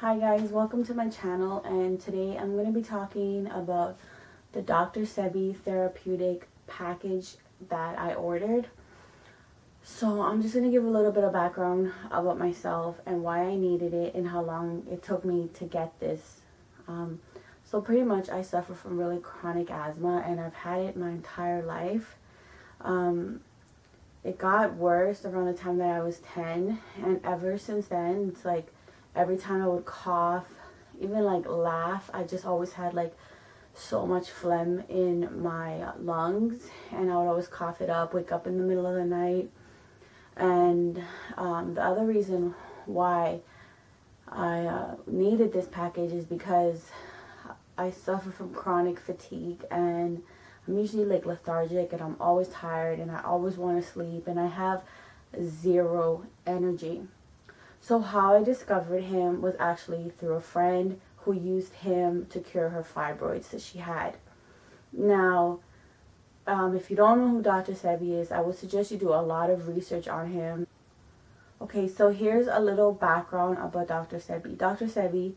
Hi guys, welcome to my channel, and today I'm going to be talking about the Dr.Sebi Therapeutic Package that I ordered. So I'm just going to give a little bit of background about myself and why I needed it and how long it took me to get this. So pretty much I suffer from really chronic asthma, and I've had it my entire life. It got worse around the time that I was 10, and ever since then it's like every time I would cough, even like laugh, I just always had like so much phlegm in my lungs, and I would always cough it up, wake up in the middle of the night. And the other reason why I needed this package is because I suffer from chronic fatigue, and I'm usually like lethargic, and I'm always tired, and I always want to sleep, and I have zero energy. So how I discovered him was actually through a friend who used him to cure her fibroids that she had. Now, if you don't know who Dr. Sebi is, I would suggest you do a lot of research on him. Okay, so here's a little background about Dr. Sebi. Dr. Sebi,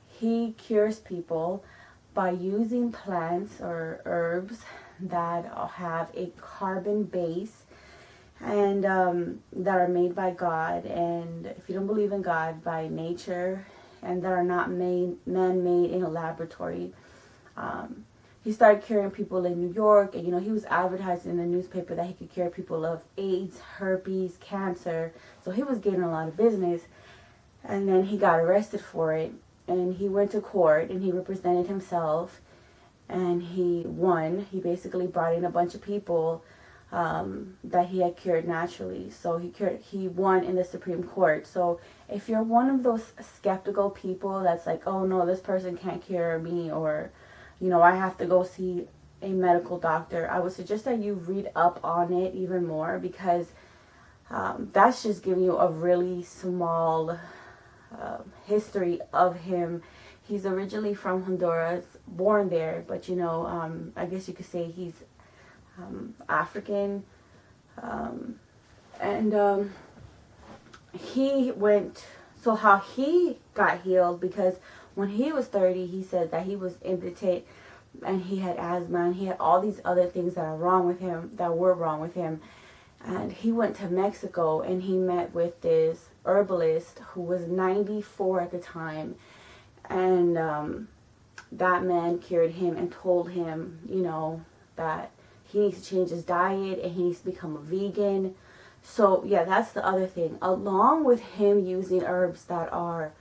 he cures people by using plants or herbs that have a carbon base and that are made by God, and if you don't believe in God, by nature, and that are not man-made in a laboratory. He started curing people in New York, and he was advertising in the newspaper that he could cure people of AIDS, herpes, cancer, so he was getting a lot of business. And then he got arrested for it, and he went to court, and he represented himself, and he won. He basically brought in a bunch of people that he had cured naturally. So he won in the Supreme Court. So if you're one of those skeptical people that's like, oh no, this person can't cure me, or I have to go see a medical doctor, I would suggest that you read up on it even more, because that's just giving you a really small history of him. He's originally from Honduras, born there, but I guess you could say he's African, and he went, so how he got healed, because when he was 30, he said that he was impotent, and he had asthma, and he had all these other things that were wrong with him, and he went to Mexico, and he met with this herbalist who was 94 at the time, and that man cured him and told him, that he needs to change his diet, and he needs to become a vegan. So yeah, that's the other thing. Along with him using herbs that are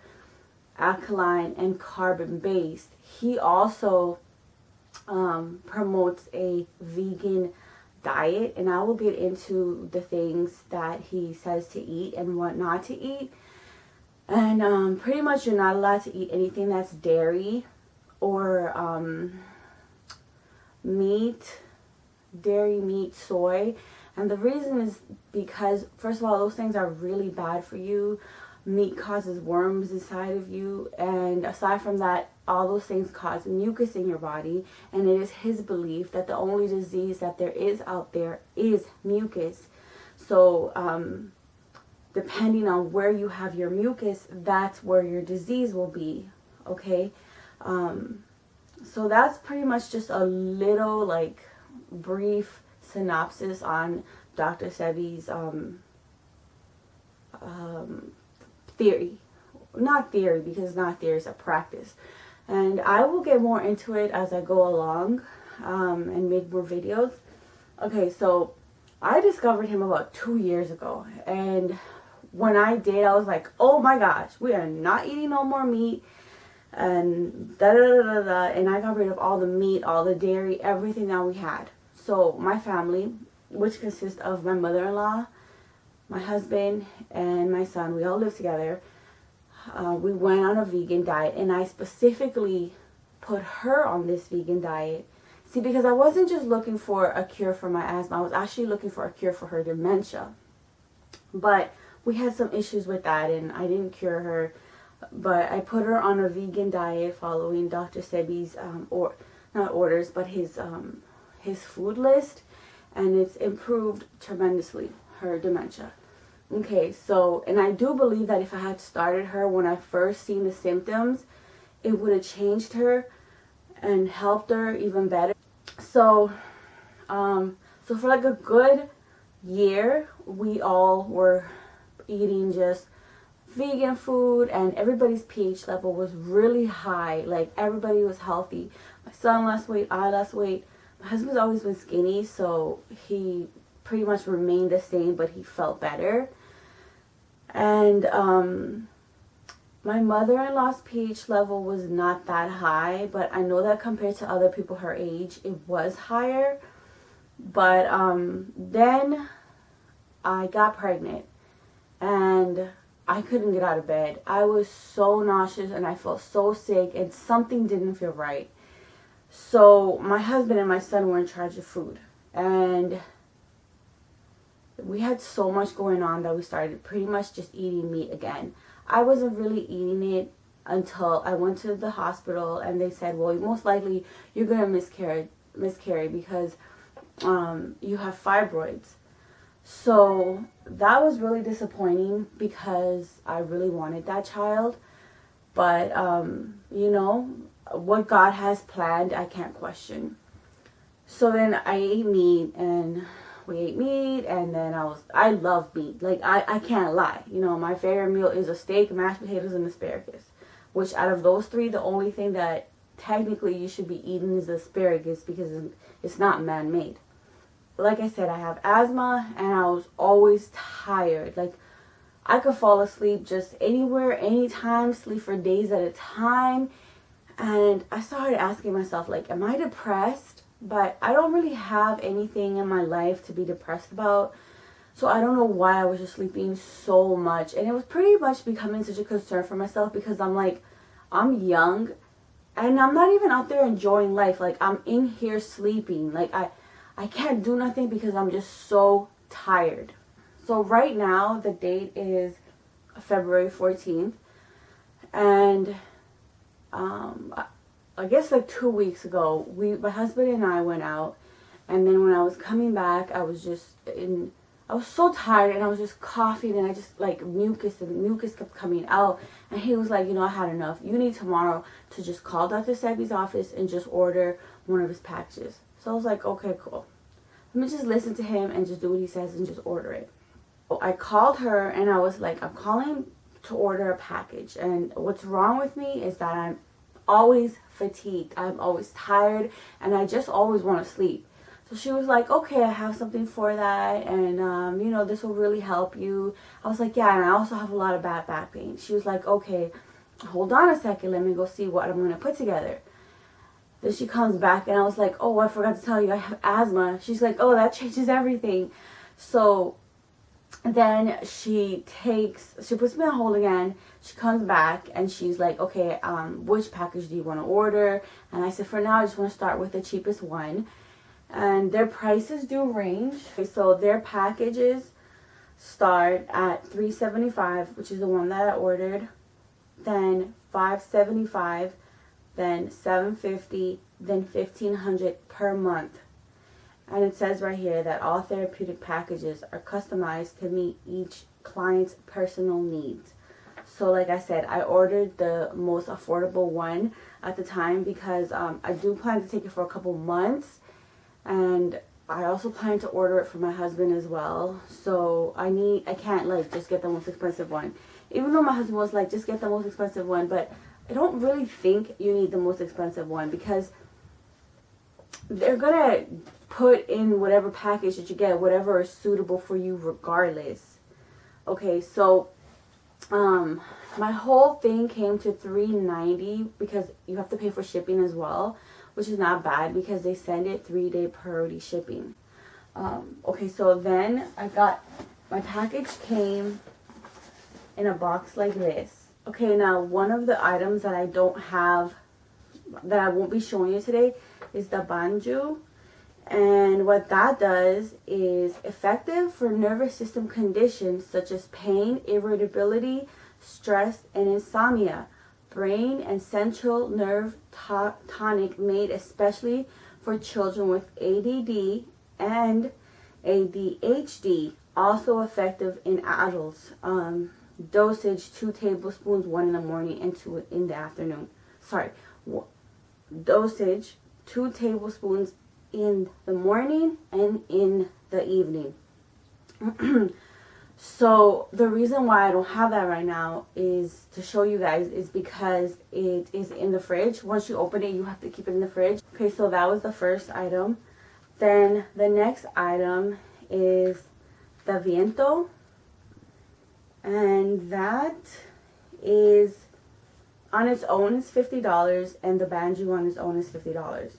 alkaline and carbon based, he also promotes a vegan diet, and I will get into the things that he says to eat and what not to eat. And pretty much you're not allowed to eat anything that's dairy or dairy, meat, soy. And the reason is because, first of all, those things are really bad for you. Meat causes worms inside of you, and aside from that, all those things cause mucus in your body, and it is his belief that the only disease that there is out there is mucus. So depending on where you have your mucus, that's where your disease will be. Okay, so that's pretty much just a little like brief synopsis on Dr. Sebi's theory. Not theory, because it's not theory, it's a practice. And I will get more into it as I go along and make more videos. Okay, so I discovered him about 2 years ago, and when I did, I was like, oh my gosh, we are not eating no more meat, and da da da da da, and I got rid of all the meat, all the dairy, everything that we had. So my family, which consists of my mother-in-law, my husband, and my son, we all live together. We went on a vegan diet, and I specifically put her on this vegan diet. See, because I wasn't just looking for a cure for my asthma, I was actually looking for a cure for her dementia. But we had some issues with that, and I didn't cure her. But I put her on a vegan diet following Dr. Sebi's, not orders, but his food list, and it's improved tremendously her dementia. Okay, so, and I do believe that if I had started her when I first seen the symptoms, it would have changed her and helped her even better. So, so for like a good year, we all were eating just vegan food, and everybody's pH level was really high. Like, everybody was healthy. My son lost weight, I lost weight. My husband's always been skinny, so he pretty much remained the same, but he felt better. And my mother-in-law's pH level was not that high, but I know that compared to other people her age, it was higher. But then I got pregnant, and I couldn't get out of bed. I was so nauseous, and I felt so sick, and something didn't feel right. So my husband and my son were in charge of food, and we had so much going on that we started pretty much just eating meat again. I wasn't really eating it until I went to the hospital, and they said, well, most likely you're going to miscarry because you have fibroids. So that was really disappointing because I really wanted that child. But, you know, what God has planned, I can't question. So then I ate meat, and we ate meat, and then I love meat. Like, I can't lie. You know, my favorite meal is a steak, mashed potatoes, and asparagus. Which out of those three, the only thing that technically you should be eating is asparagus because it's not man-made. Like I said, I have asthma, and I was always tired. Like, I could fall asleep just anywhere, anytime, sleep for days at a time. And I started asking myself, like, am I depressed? But I don't really have anything in my life to be depressed about. So I don't know why I was just sleeping so much. And it was pretty much becoming such a concern for myself because I'm like, I'm young and I'm not even out there enjoying life. Like, I'm in here sleeping. Like, I can't do nothing because I'm just so tired. So right now, the date is February 14th. And I guess like 2 weeks ago, my husband and I went out, and then when I was coming back, I was so tired, and I was just coughing, and I just like mucus kept coming out, and he was like, you know, I had enough. You need tomorrow to just call Dr. Sebi's office and just order one of his packages. So I was like, okay, cool. Let me just listen to him and just do what he says and just order it. So I called her, and I was like, I'm calling to order a package, and what's wrong with me is that I'm always fatigued. I'm always tired, and I just always want to sleep. So she was like, okay, I have something for that, and you know, this will really help you. I was like, yeah, and I also have a lot of bad back pain. She was like, okay, hold on a second, let me go see what I'm going to put together. Then she comes back, and I was like, oh, I forgot to tell you, I have asthma. She's like, oh, that changes everything. So then she puts me on hold again. She comes back, and she's like, okay, which package do you want to order? And I said, for now, I just want to start with the cheapest one. And their prices do range. So their packages start at $3.75, which is the one that I ordered. Then $5.75, then $7.50, then $1,500 per month. And it says right here that all therapeutic packages are customized to meet each client's personal needs. So like I said, I ordered the most affordable one at the time because I do plan to take it for a couple months. And I also plan to order it for my husband as well. So I can't like just get the most expensive one. Even though my husband was like, just get the most expensive one. But I don't really think you need the most expensive one because they're going to put in whatever package that you get, whatever is suitable for you regardless. Okay, so my whole thing came to $3.90 because you have to pay for shipping as well, which is not bad because they send it 3-day priority shipping. Okay, so then my package came in a box like this. Okay, now one of the items that I don't have, that I won't be showing you today, is the banju. And what that does is effective for nervous system conditions such as pain, irritability, stress, and insomnia. Brain and central nerve tonic made especially for children with ADD and ADHD, Also effective in adults. Dosage 2 tablespoons, 1 in the morning and 2 in the afternoon. Sorry, dosage 2 tablespoons in the morning and in the evening. So the reason why I don't have that right now is to show you guys, is because it is in the fridge. Once you open it, you have to keep it in the fridge. Okay, so that was the first item. Then the next item is the viento, and that is on its own is $50, and the banjo on its own is $50.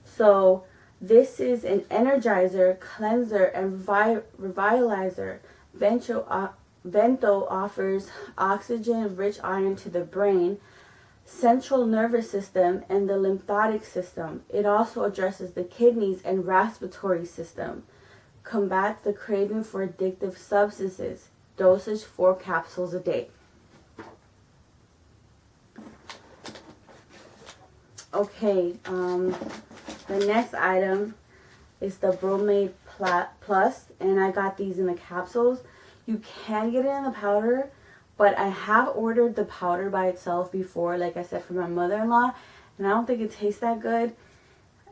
So this is an energizer, cleanser, and revitalizer. Vento offers oxygen-rich iron to the brain, central nervous system, and the lymphatic system. It also addresses the kidneys and respiratory system. Combats the craving for addictive substances. Dosage 4 capsules a day. Okay, the next item is the Bromate Plus, and I got these in the capsules. You can get it in the powder, but I have ordered the powder by itself before, like I said, for my mother-in-law, and I don't think it tastes that good.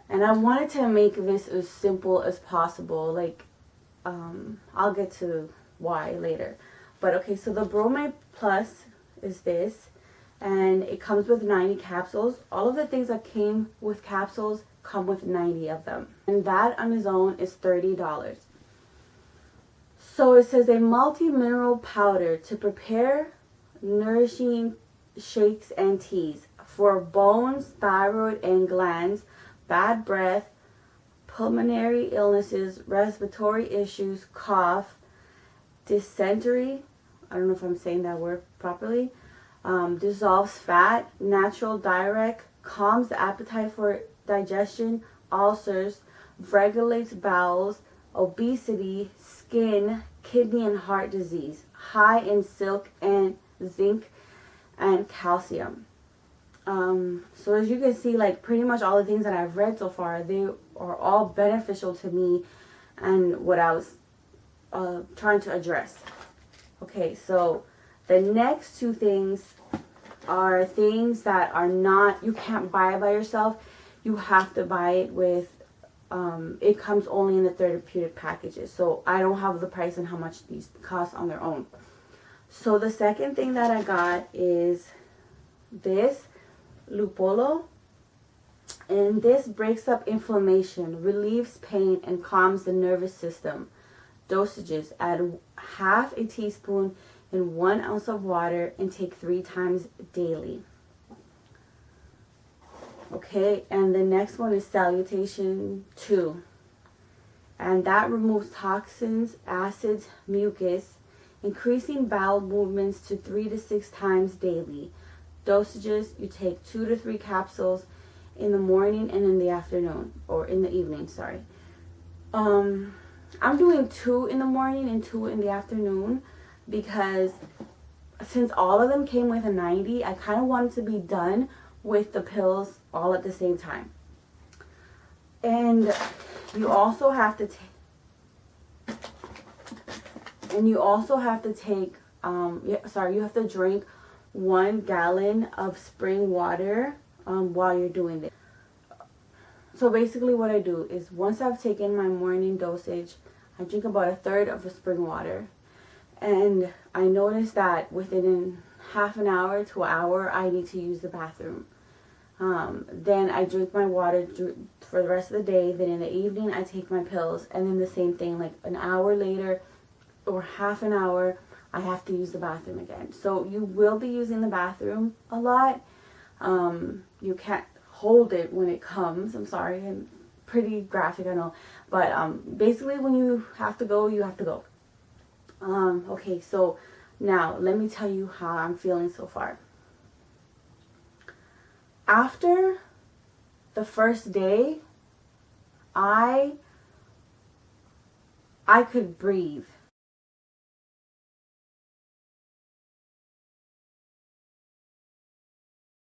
And I wanted to make this as simple as possible. Like, I'll get to why later. But okay, so the Bromate Plus is this, and it comes with 90 capsules. All of the things that came with capsules come with 90 of them. And that on its own is $30. So it says a multi-mineral powder to prepare nourishing shakes and teas for bones, thyroid and glands, bad breath, pulmonary illnesses, respiratory issues, cough, dysentery, I don't know if I'm saying that word properly, dissolves fat, natural diuretic, calms the appetite for digestion, ulcers, regulates bowels, obesity, skin, kidney and heart disease, high in silk and zinc and calcium. So as you can see, like pretty much all the things that I've read so far, they are all beneficial to me and what I was trying to address. Okay, so the next two things are things that are not, you can't buy it by yourself. You have to buy it with, it comes only in the therapeutic packages. So I don't have the price and how much these cost on their own. So the second thing that I got is this Lupolo. And this breaks up inflammation, relieves pain, and calms the nervous system. Dosages: add half a teaspoon in 1 ounce of water and take 3 times daily. Okay, and the next one is Salutation 2. And that removes toxins, acids, mucus, increasing bowel movements to 3 to 6 times daily. Dosages: you take 2 to 3 capsules in the morning and in the afternoon, or in the evening, sorry. I'm doing 2 in the morning and 2 in the afternoon because since all of them came with a 90, I kind of wanted to be done with the pills all at the same time. And you also have to you have to drink 1 gallon of spring water while you're doing this. So basically what I do is once I've taken my morning dosage, I drink about 1/3 of the spring water. And I notice that within half an hour to an hour, I need to use the bathroom. Then I drink my water for the rest of the day. Then in the evening, I take my pills. And then the same thing, like an hour later or half an hour, I have to use the bathroom again. So you will be using the bathroom a lot. You can't hold it when it comes. I'm sorry, I'm pretty graphic, I know. But basically when you have to go, you have to go. Okay, so now let me tell you how I'm feeling so far. After the first day, I could breathe.